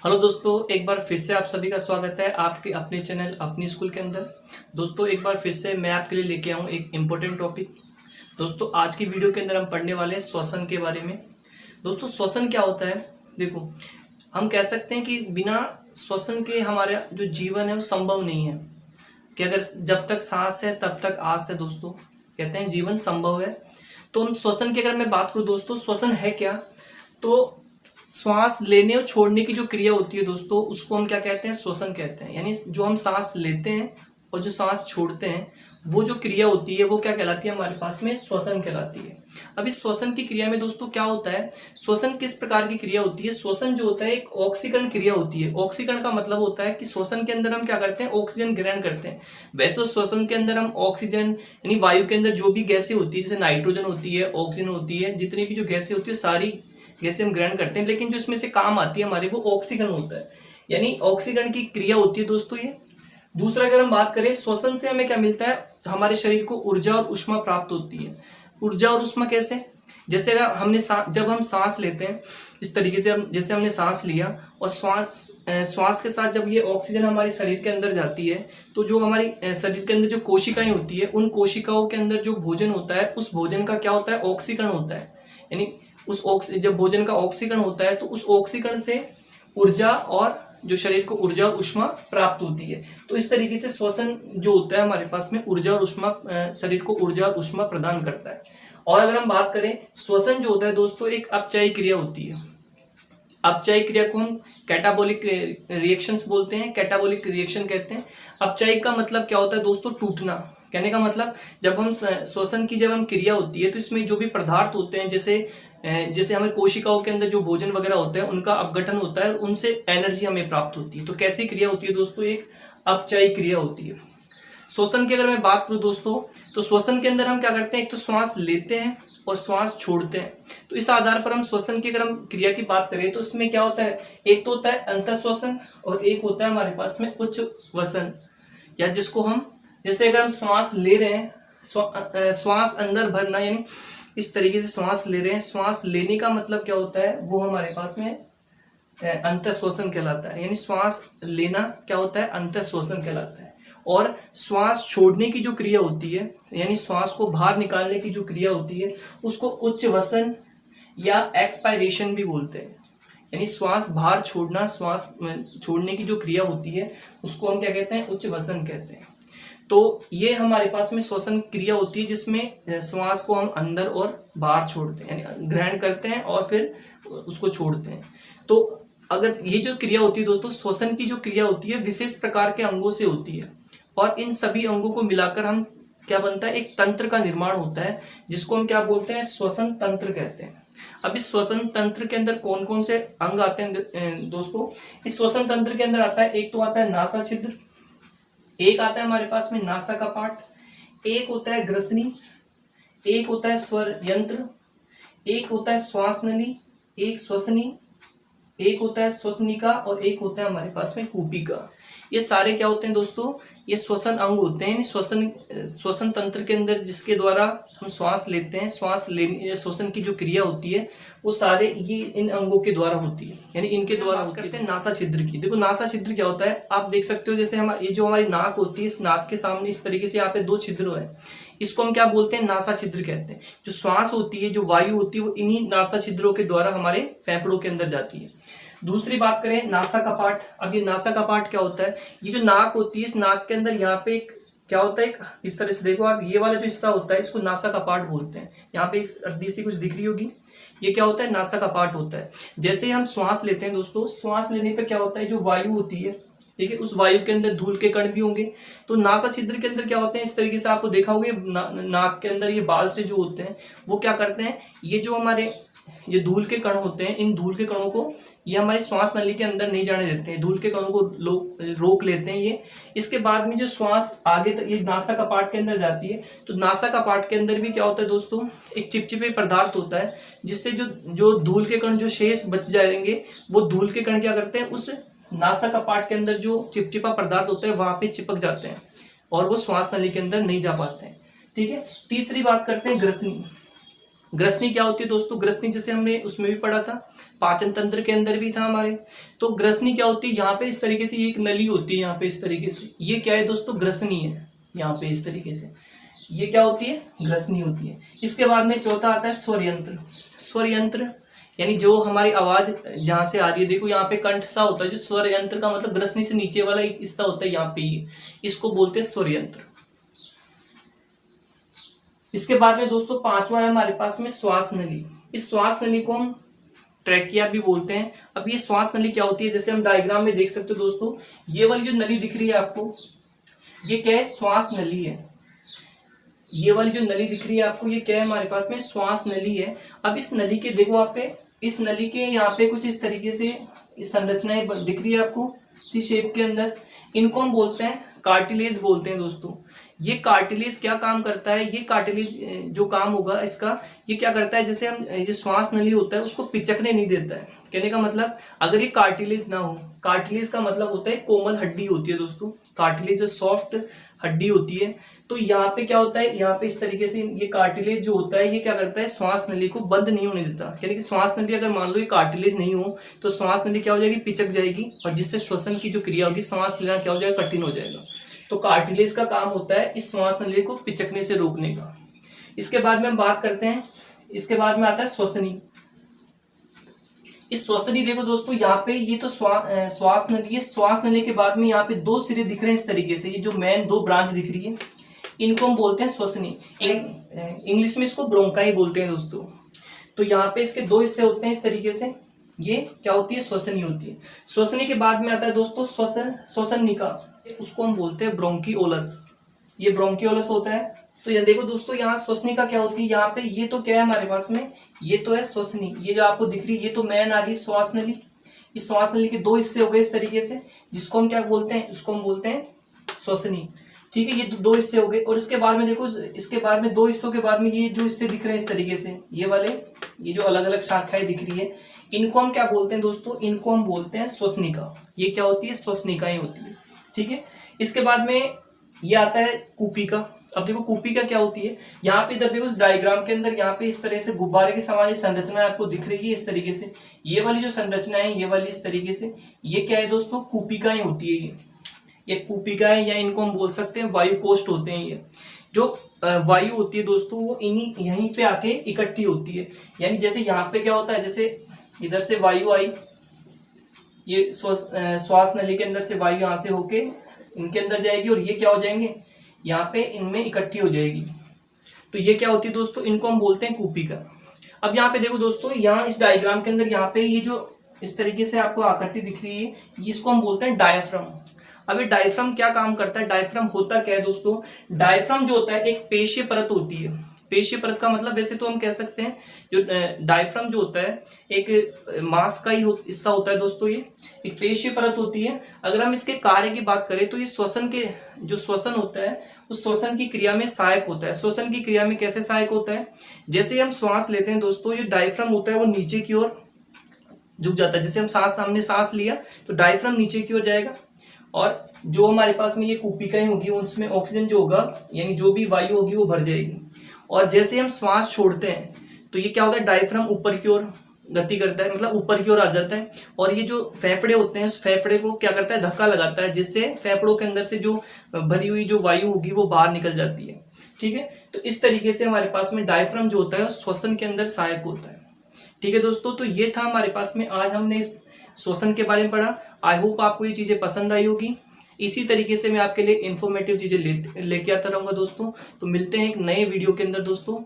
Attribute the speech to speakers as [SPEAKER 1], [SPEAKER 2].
[SPEAKER 1] Hello दोस्तों, एक बार फिर से आप सभी का स्वागत है आपके अपने चैनल अपनी स्कूल के अंदर। दोस्तों एक बार फिर से मैं आपके लिए लेके आऊँ एक इम्पोर्टेंट टॉपिक। दोस्तों आज की वीडियो के अंदर हम पढ़ने वाले हैं श्वसन के बारे में। दोस्तों श्वसन क्या होता है? देखो, हम कह सकते हैं कि बिना श्वसन के हमारा जो जीवन है वो संभव नहीं है, कि अगर जब तक सांस है तब तक आस है। दोस्तों कहते हैं जीवन संभव है। तो हम श्वसन की अगर मैं बात करूँ दोस्तों, श्वसन है क्या? तो श्वास लेने और छोड़ने की जो क्रिया होती है दोस्तों, उसको हम क्या कहते हैं? श्वसन कहते हैं। यानी जो हम सांस लेते हैं और जो सांस छोड़ते हैं, वो जो क्रिया होती है वो क्या कहलाती है? हमारे पास में श्वसन कहलाती है। अब इस श्वसन की क्रिया में दोस्तों क्या होता है? श्वसन किस प्रकार की क्रिया होती है? श्वसन जो होता है एक ऑक्सीकरण क्रिया होती है। ऑक्सीकरण का मतलब होता है कि श्वसन के अंदर हम क्या करते हैं? ऑक्सीजन ग्रहण करते हैं। वैसे तो श्वसन के अंदर हम ऑक्सीजन यानी वायु के अंदर जो भी गैसें होती है, जैसे नाइट्रोजन होती है, ऑक्सीजन होती है, जितनी भी जो गैसें होती है सारी गैसें हम ग्रहण करते हैं, लेकिन जो इसमें से काम आती है हमारे वो ऑक्सीकरण होता है। यानी ऑक्सीकरण की क्रिया होती है दोस्तों ये। दूसरा अगर हम बात करें, श्वसन से हमें क्या मिलता है? हमारे शरीर को ऊर्जा और ऊष्मा प्राप्त होती है। ऊर्जा और ऊष्मा कैसे? जैसे अगर जब हम सांस लेते हैं, इस तरीके से जैसे हमने सांस लिया और श्वास के साथ जब ये ऑक्सीजन हमारे शरीर के अंदर जाती है, तो जो हमारी शरीर के अंदर जो कोशिकाएं होती है, उन कोशिकाओं के अंदर जो भोजन होता है, उस भोजन का क्या होता है? ऑक्सीकरण होता है। यानी जब भोजन का ऑक्सीकरण होता है तो उस ऑक्सीकरण से ऊर्जा और जो शरीर को ऊर्जा और ऊष्मा प्राप्त होती है। तो इस तरीके से श्वसन जो होता है हमारे पास में ऊर्जा और ऊष्मा, शरीर को ऊर्जा और ऊष्मा प्रदान करता है। और अगर हम बात करें, श्वसन जो होता है दोस्तों एक अपचायी क्रिया होती है। अपचायी क्रिया को हम कैटाबोलिक रिएक्शंस बोलते हैं, कैटाबोलिक रिएक्शन कहते हैं। अपचायी का मतलब क्या होता है दोस्तों? टूटना। कहने का मतलब जब हम श्वसन की जब क्रिया होती है तो इसमें जो भी पदार्थ होते हैं, जैसे हमें कोशिकाओं के अंदर जो भोजन वगैरह होता है उनका अपघटन होता है और उनसे एनर्जी हमें प्राप्त होती है। तो कैसी क्रिया होती है दोस्तों? एक अपचायी क्रिया होती है। श्वसन की अगर मैं बात करूं दोस्तों, तो श्वसन के अंदर हम क्या करते हैं? एक तो श्वास लेते हैं और श्वास छोड़ते हैं। तो इस आधार पर हम श्वसन की अगर हम क्रिया की बात करें तो इसमें क्या होता है? एक तो होता है अंतःश्वसन और एक होता है हमारे पास में उच्छ्वसन, या जिसको हम जैसे अगर हम श्वास ले रहे हैं, श्वास अंदर भरना, यानी इस तरीके से श्वास ले रहे हैं, श्वास लेने का मतलब क्या होता है? वो हमारे पास में अंतःश्वसन कहलाता है। यानी श्वास लेना क्या होता है? अंतःश्वसन कहलाता है। और श्वास छोड़ने की जो क्रिया होती है, यानी श्वास को बाहर निकालने की जो क्रिया होती है, उसको उच्छ्वसन या एक्सपायरेशन भी बोलते हैं। यानी श्वास बाहर छोड़ना, श्वास छोड़ने की जो क्रिया होती है उसको हम क्या कहते हैं? उच्छ्वसन कहते हैं। तो ये हमारे पास में श्वसन क्रिया होती है जिसमें श्वास को हम अंदर और बाहर छोड़ते हैं, यानी ग्रहण करते हैं और फिर उसको छोड़ते हैं। तो अगर ये जो क्रिया होती है दोस्तों, श्वसन की जो क्रिया होती है विशेष प्रकार के अंगों से होती है, और इन सभी अंगों को मिलाकर हम क्या बनता है? एक तंत्र का निर्माण होता है, जिसको हम क्या बोलते हैं? श्वसन तंत्र कहते हैं। अब इस श्वसन तंत्र के अंदर कौन कौन से अंग आते हैं दोस्तों? इस श्वसन तंत्र के अंदर आता है, एक तो आता है नासा छिद्र, एक आता है हमारे पास में नासा कपाट, एक होता है ग्रसनी, एक होता है स्वर यंत्र, एक होता है श्वास नली, एक श्वसनी, एक होता है श्वसनिका और एक होता है हमारे पास में कूपिका। ये सारे क्या होते हैं दोस्तों? ये श्वसन अंग होते हैं। श्वसन तंत्र के अंदर जिसके द्वारा हम श्वास लेते हैं, श्वास लेने श्वसन की जो क्रिया होती है वो सारे ये इन अंगों के द्वारा होती है, यानी इनके द्वारा होती है। करते हैं नासा छिद्र की। देखो नासा छिद्र क्या होता है, आप देख सकते हो। जैसे ये जो हमारी नाक होती है, इस नाक के सामने इस तरीके से यहाँ पे दो छिद्र है, इसको हम क्या बोलते हैं? नासा छिद्र कहते हैं। जो श्वास होती है, जो वायु होती है, वो इन्हीं नासा छिद्रों के द्वारा हमारे फेफड़ों के अंदर जाती है। दूसरी बात करें नासा कपाट। अब ये नासा कपाट क्या होता है? ये जो नाक होती है, इस नाक के अंदर यहाँ पे एक क्या होता है? इस तरह से देखो आप, ये वाला जो हिस्सा होता है इसको नासा कपाट बोलते हैं। यहाँ पे एक अड्डी सी कुछ दिख रही होगी, ये क्या होता है? नासा कपाट होता है। जैसे हम श्वास लेते हैं दोस्तों, श्वास लेने पे क्या होता है? जो वायु होती है, ठीक है, उस वायु के अंदर धूल के कण भी होंगे। तो नासा छिद्र के अंदर क्या होते हैं? इस तरीके से आपको देखा होगा नाक के अंदर ये बाल से जो होते हैं वो क्या करते हैं? ये जो हमारे ये धूल के कण होते हैं, इन धूल के कणों को ये हमारी श्वास नली के अंदर नहीं जाने देते हैं, धूल के कणों को रोक लेते हैं ये। इसके बाद में जो श्वास आगे तक ये नासा कपाट के अंदर जाती है, तो नासा कपाट के अंदर भी क्या होता है दोस्तों? एक चिपचिपे पदार्थ होता है, जिससे जो धूल के कण जो शेष बच जाएंगे, वो धूल के कण क्या करते हैं? उस नासा कपाट के अंदर जो चिपचिपा पदार्थ होता है वहां पे चिपक जाते हैं और वो श्वास नली के अंदर नहीं जा पाते हैं। ठीक है। तीसरी बात करते हैं ग्रसनी। ग्रसनी क्या होती है दोस्तों? ग्रसनी जैसे हमने उसमें भी पढ़ा था, पाचन तंत्र के अंदर भी था हमारे। तो ग्रसनी क्या होती है? यहाँ पे इस तरीके से एक नली होती है, यहाँ पे इस तरीके से, ये क्या है दोस्तों? ग्रसनी है। यहाँ पे इस तरीके से ये क्या होती है? ग्रसनी होती है। इसके बाद में चौथा आता है स्वर यंत्र। स्वर यंत्र यानी जो हमारी आवाज जहाँ से आ रही है, देखो यहाँ पे कंठ सा होता है, जो स्वर यंत्र का मतलब ग्रसनी से नीचे वाला एक हिस्सा होता है यहाँ पे, ये इसको बोलते हैं स्वर यंत्र। इसके बाद में दोस्तों पांचवा है हमारे पास में श्वास नली। इस श्वास नली को हम ट्रैकिया भी बोलते हैं। अब ये श्वास नली क्या होती है? जैसे हम डायग्राम में देख सकते हो दोस्तों, ये वाली जो नली दिख रही है आपको, ये क्या है? श्वास नली है। ये वाली जो नली दिख रही है आपको, ये क्या है? हमारे पास में श्वास नली है। अब इस नली के देखो आप पे, इस नली के यहाँ पे कुछ इस तरीके से संरचनाएं दिख रही है आपको, सी शेप के अंदर। इनको हम बोलते हैं कार्टिलेज बोलते हैं दोस्तों। ये कार्टिलेज क्या काम करता है? ये कार्टिलेज जो काम होगा इसका, ये क्या करता है? जैसे हम ये श्वास नली होता है उसको पिचकने नहीं देता है। कहने का मतलब अगर ये कार्टिलेज ना हो, कार्टिलेज का मतलब होता है कोमल हड्डी होती है दोस्तों, कार्टिलेज जो सॉफ्ट हड्डी होती है। तो यहाँ पे क्या होता है? यहाँ पे इस तरीके से ये कार्टिलेज जो होता है ये क्या करता है? श्वास नली को बंद नहीं होने देता। यानी कि श्वास नली अगर मान लो ये कार्टिलेज नहीं हो तो श्वास नली क्या हो जाएगी? पिचक जाएगी, और जिससे श्वसन की जो क्रिया होगी, सांस लेना क्या हो जाएगा? कठिन हो जाएगा। तो कार्टिलेज का काम होता है इस श्वास नली को पिचकने से रोकने का। इसके बाद में हम बात करते हैं, इसके बाद में आता है श्वसनी। इस श्वसनी देखो दोस्तों, यहाँ पे ये तो श्वास नली है। श्वास नली के बाद में यहाँ पे दो सिरे दिख रहे हैं इस तरीके से, ये जो मेन दो ब्रांच दिख रही है, इनको हम बोलते हैं श्वसनी। इंग्लिश में इसको ब्रोंकाई बोलते हैं दोस्तों। तो यहाँ पे इसके दो हिस्से होते हैं इस तरीके से, ये क्या होती है? श्वसनी होती है। श्वसनी के बाद में आता है दोस्तों श्वसनिका, उसको हम बोलते हैं ब्रोंकियोलस। ये ब्रोंकियोलस होता है। तो ये देखो दोस्तों, यहाँ श्वसनिका क्या होती है? यहाँ पे ये तो क्या है हमारे पास में? ये तो है श्वसनी, ये जो आपको दिख रही है ये तो मेन आ गई श्वास नली। इस श्वास नली के दो हिस्से हो गए इस तरीके से, जिसको हम क्या बोलते हैं? उसको हम बोलते हैं श्वसनी। ठीक है, ये दो हिस्से हो गए। और इसके बाद में देखो, इसके बाद में दो हिस्सों के बाद में ये जो हिस्से दिख रहे हैं इस तरीके से, ये वाले, ये जो अलग अलग शाखाएं दिख रही है, इनको हम क्या बोलते हैं दोस्तों? इनको हम बोलते हैं श्वसनिका। ये क्या होती है? श्वसनिकाएं होती है। ठीक है, इसके बाद में ये आता है कूपिका। अब देखो कूपिका क्या होती है? यहाँ पे इधर देखो इस डायग्राम के अंदर यहाँ पे इस तरह से गुब्बारे के समान ये संरचना आपको दिख रही है इस तरीके से। ये वाली जो संरचना है, ये वाली इस तरीके से, ये क्या है दोस्तों? कूपिकाएं होती है। ये कूपिकाएं, या इनको हम बोल सकते हैं वायु कोष्ठ होते हैं। ये जो वायु होती है दोस्तों, वो इन्हीं यहीं पे आके इकट्ठी होती है। यानी जैसे यहाँ पे क्या होता है, जैसे इधर से वायु आई, ये श्वास नली के अंदर से वायु यहाँ से होके इनके अंदर जाएगी, और ये क्या हो जाएंगे? यहाँ पे इनमें इकट्ठी हो जाएगी। तो ये क्या होती है दोस्तों? इनको हम बोलते हैं कूपिका। अब यहाँ पे देखो दोस्तों, यहाँ इस डायग्राम के अंदर यहाँ पे ये जो इस तरीके से आपको आकृति दिख रही है, इसको हम बोलते हैं डायफ्राम। अब ये डायफ्राम क्या काम करता है? डायफ्राम होता क्या है दोस्तों? डायफ्राम जो होता है एक पेशीय परत होती है। पेशीय परत का मतलब वैसे तो हम कह सकते हैं, जो डायफ्राम जो होता है एक मांस का ही हिस्सा होता है दोस्तों, ये एक पेशीय परत होती है। अगर हम इसके कार्य की बात करें तो ये श्वसन के जो श्वसन होता है उस श्वसन की क्रिया में सहायक होता है। श्वसन की क्रिया में कैसे सहायक होता है? जैसे हम श्वास लेते हैं दोस्तों, ये डायफ्राम होता है वो नीचे की ओर झुक जाता है। जैसे हमने सांस लिया तो डायफ्राम नीचे की ओर जाएगा, और जो हमारे पास में ये कूपिकाएं होगी उसमें ऑक्सीजन जो होगा, यानी जो भी वायु होगी वो भर जाएगी। और जैसे हम श्वास छोड़ते हैं तो ये क्या होता है? डायफ्राम ऊपर की ओर गति करता है, मतलब ऊपर की ओर आ जाता है, और ये जो फेफड़े होते हैं उस फेफड़े को क्या करता है? धक्का लगाता है, जिससे फेफड़ों के अंदर से जो भरी हुई जो वायु होगी वो बाहर निकल जाती है। ठीक है, तो इस तरीके से हमारे पास में डायफ्राम जो होता है श्वसन के अंदर सहायक होता है। ठीक है दोस्तों, तो ये था हमारे पास में, आज हमने इस श्वसन के बारे में पढ़ा। आई होप आपको ये चीज़ें पसंद आई होगी। इसी तरीके से मैं आपके लिए इन्फॉर्मेटिव चीज़ें लेके आता रहूँगा दोस्तों। तो मिलते हैं एक नए वीडियो के अंदर दोस्तों।